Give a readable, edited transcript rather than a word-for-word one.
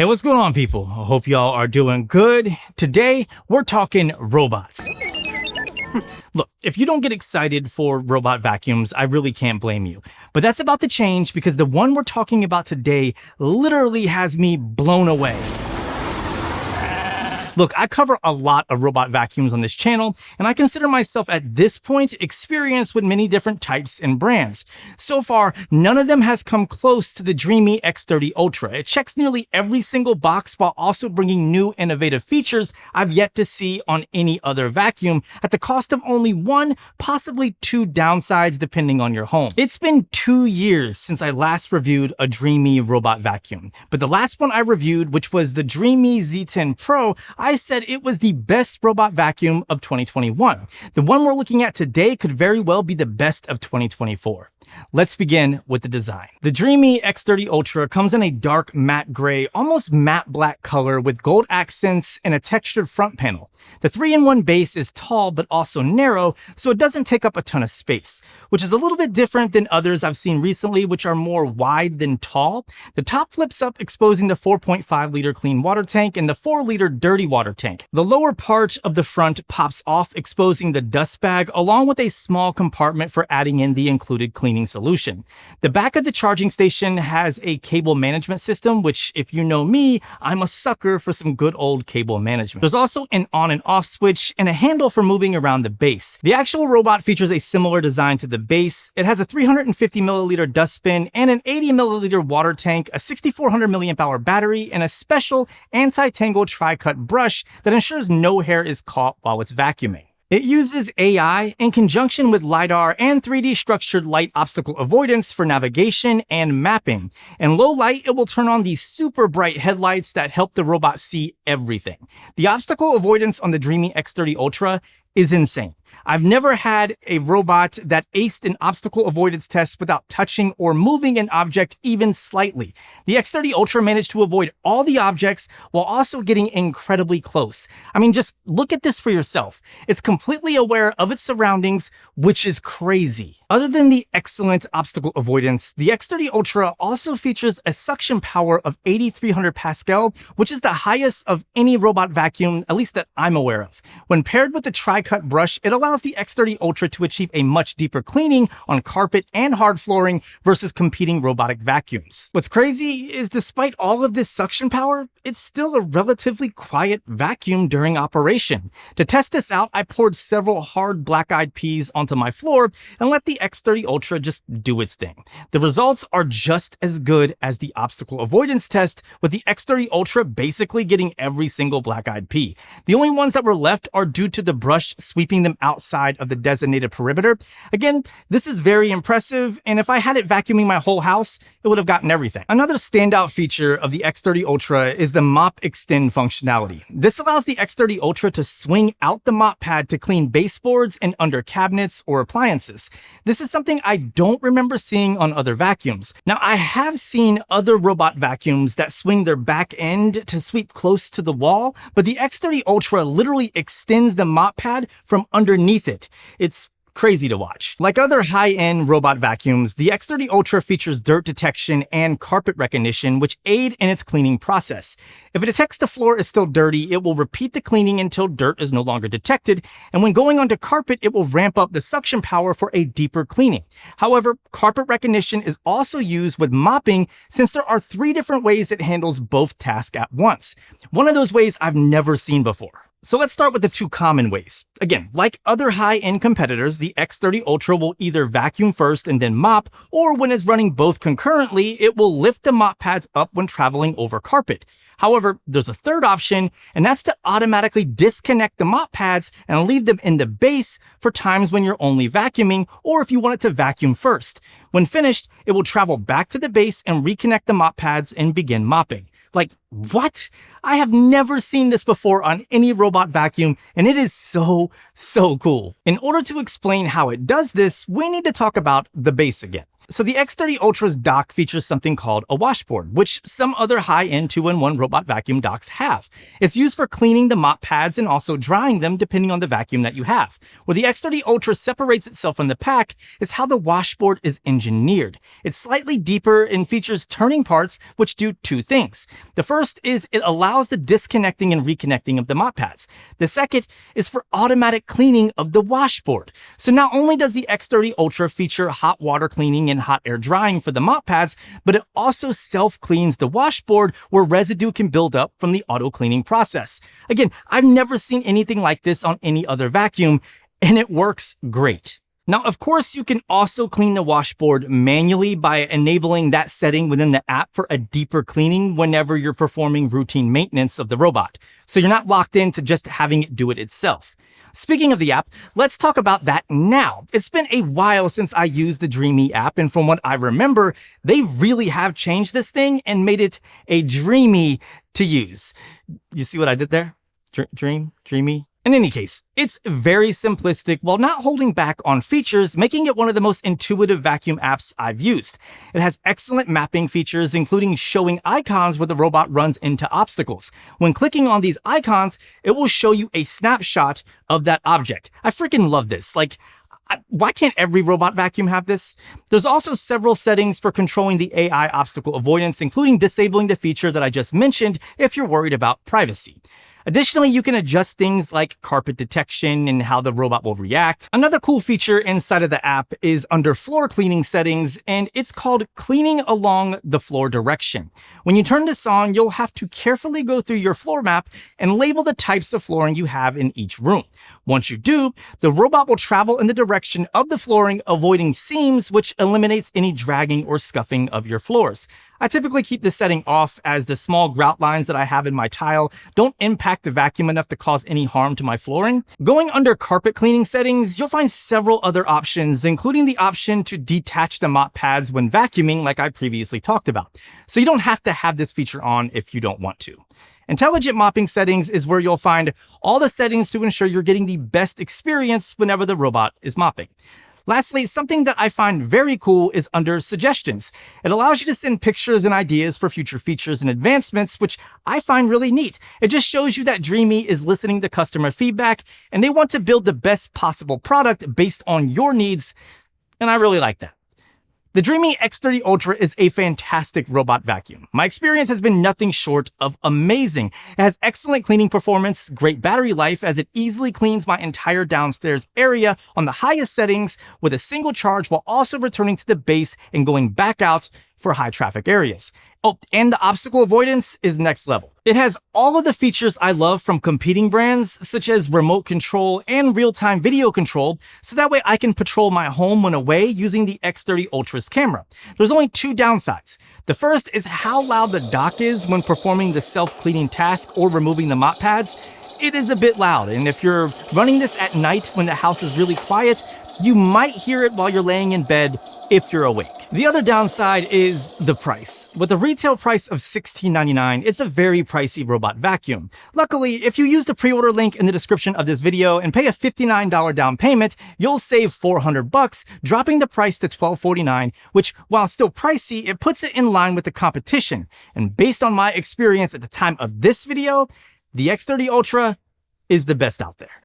Hey, what's going on, people? I hope y'all are doing good. Today, we're talking robots. Look, if you don't get excited for robot vacuums, I really can't blame you. But that's about to change because the one we're talking about today literally has me blown away. Look, I cover a lot of robot vacuums on this channel, and I consider myself at this point experienced with many different types and brands. So far, none of them has come close to the Dreame X30 Ultra. It checks nearly every single box while also bringing new innovative features I've yet to see on any other vacuum at the cost of only one, possibly two downsides depending on your home. It's been 2 years since I last reviewed a Dreame robot vacuum, but the last one I reviewed, which was the Dreame Z10 Pro, I said it was the best robot vacuum of 2021. The one we're looking at today could very well be the best of 2024. Let's begin with the design. The Dreame X30 Ultra comes in a dark matte gray, almost matte black color with gold accents and a textured front panel. The 3-in-1 base is tall but also narrow, so it doesn't take up a ton of space, which is a little bit different than others I've seen recently, which are more wide than tall. The top flips up, exposing the 4.5-liter clean water tank and the 4-liter dirty water tank. The lower part of the front pops off, exposing the dust bag, along with a small compartment for adding in the included cleaning solution. The back of the charging station has a cable management system, which, if you know me, I'm a sucker for some good old cable management. There's also an on and off switch and a handle for moving around the base. The actual robot features a similar design to the base. It has a 350 milliliter dustbin and an 80 milliliter water tank, a 6400 milliamp hour battery, and a special anti-tangle tri-cut brush that ensures no hair is caught while it's vacuuming. It uses AI in conjunction with LiDAR and 3D structured light obstacle avoidance for navigation and mapping. In low light, it will turn on these super bright headlights that help the robot see everything. The obstacle avoidance on the Dreame X30 Ultra is insane. I've never had a robot that aced an obstacle avoidance test without touching or moving an object even slightly. The X30 Ultra managed to avoid all the objects while also getting incredibly close. I mean, just look at this for yourself. It's completely aware of its surroundings, which is crazy. Other than the excellent obstacle avoidance, the X30 Ultra also features a suction power of 8,300 Pascal, which is the highest of any robot vacuum, at least that I'm aware of. When paired with the tri-cut brush, it allows the X30 Ultra to achieve a much deeper cleaning on carpet and hard flooring versus competing robotic vacuums. What's crazy is despite all of this suction power, it's still a relatively quiet vacuum during operation. To test this out, I poured several hard black-eyed peas onto my floor and let the X30 Ultra just do its thing. The results are just as good as the obstacle avoidance test, with the X30 Ultra basically getting every single black-eyed pea. The only ones that were left are due to the brush sweeping them outside of the designated perimeter. Again, this is very impressive, and if I had it vacuuming my whole house, it would have gotten everything. Another standout feature of the X30 Ultra is the Mop Extend functionality. This allows the X30 Ultra to swing out the mop pad to clean baseboards and under cabinets or appliances. This is something I don't remember seeing on other vacuums. Now, I have seen other robot vacuums that swing their back end to sweep close to the wall, but the X30 Ultra literally extends the mop pad from underneath it. It's crazy to watch. Like other high-end robot vacuums, the X30 Ultra features dirt detection and carpet recognition, which aid in its cleaning process. If it detects the floor is still dirty, it will repeat the cleaning until dirt is no longer detected, and when going onto carpet, it will ramp up the suction power for a deeper cleaning. However, carpet recognition is also used with mopping, since there are 3 different ways it handles both tasks at once. One of those ways I've never seen before. So let's start with the 2 common ways. Again, like other high-end competitors, the X30 Ultra will either vacuum first and then mop, or when it's running both concurrently, it will lift the mop pads up when traveling over carpet. However, there's a third option, and that's to automatically disconnect the mop pads and leave them in the base for times when you're only vacuuming, or if you want it to vacuum first. When finished, it will travel back to the base and reconnect the mop pads and begin mopping. Like, what? I have never seen this before on any robot vacuum, and it is so cool. In order to explain how it does this, we need to talk about the base again. So the X30 Ultra's dock features something called a washboard, which some other high-end 2-in-1 robot vacuum docks have. It's used for cleaning the mop pads and also drying them depending on the vacuum that you have. Where the X30 Ultra separates itself from the pack is how the washboard is engineered. It's slightly deeper and features turning parts which do two things. The first is it allows the disconnecting and reconnecting of the mop pads. The second is for automatic cleaning of the washboard. So not only does the X30 Ultra feature hot water cleaning and hot air drying for the mop pads, but it also self-cleans the washboard where residue can build up from the auto cleaning process. Again, I've never seen anything like this on any other vacuum, and it works great. Now, of course, you can also clean the washboard manually by enabling that setting within the app for a deeper cleaning whenever you're performing routine maintenance of the robot. So you're not locked into just having it do it itself. Speaking of the app, let's talk about that now. It's been a while since I used the Dreame app, and from what I remember, they really have changed this thing and made it a dreamy to use. You see what I did there? Dreamy? In any case, it's very simplistic while not holding back on features, making it one of the most intuitive vacuum apps I've used. It has excellent mapping features, including showing icons where the robot runs into obstacles. When clicking on these icons, it will show you a snapshot of that object. I freaking love this. Why can't every robot vacuum have this? There's also several settings for controlling the AI obstacle avoidance, including disabling the feature that I just mentioned if you're worried about privacy. Additionally, you can adjust things like carpet detection and how the robot will react. Another cool feature inside of the app is under floor cleaning settings, and it's called cleaning along the floor direction. When you turn this on, you'll have to carefully go through your floor map and label the types of flooring you have in each room. Once you do, the robot will travel in the direction of the flooring, avoiding seams, which eliminates any dragging or scuffing of your floors. I typically keep this setting off as the small grout lines that I have in my tile don't impact the vacuum enough to cause any harm to my flooring. Going under carpet cleaning settings, you'll find several other options, including the option to detach the mop pads when vacuuming, like I previously talked about. So you don't have to have this feature on if you don't want to. Intelligent mopping settings is where you'll find all the settings to ensure you're getting the best experience whenever the robot is mopping. Lastly, something that I find very cool is under suggestions. It allows you to send pictures and ideas for future features and advancements, which I find really neat. It just shows you that Dreame is listening to customer feedback and they want to build the best possible product based on your needs, and I really like that. The Dreame X30 Ultra is a fantastic robot vacuum. My experience has been nothing short of amazing. It has excellent cleaning performance, great battery life as it easily cleans my entire downstairs area on the highest settings with a single charge while also returning to the base and going back out for high traffic areas. Oh, and the obstacle avoidance is next level. It has all of the features I love from competing brands, such as remote control and real-time video control, so that way I can patrol my home when away using the X30 Ultra's camera. There's only two downsides. The first is how loud the dock is when performing the self-cleaning task or removing the mop pads. It is a bit loud, and if you're running this at night when the house is really quiet, you might hear it while you're laying in bed if you're awake. The other downside is the price. With a retail price of $16.99, it's a very pricey robot vacuum. Luckily, if you use the pre-order link in the description of this video and pay a $59 down payment, you'll save $400, dropping the price to $12.49, which, while still pricey, it puts it in line with the competition. And based on my experience at the time of this video, the X30 Ultra is the best out there.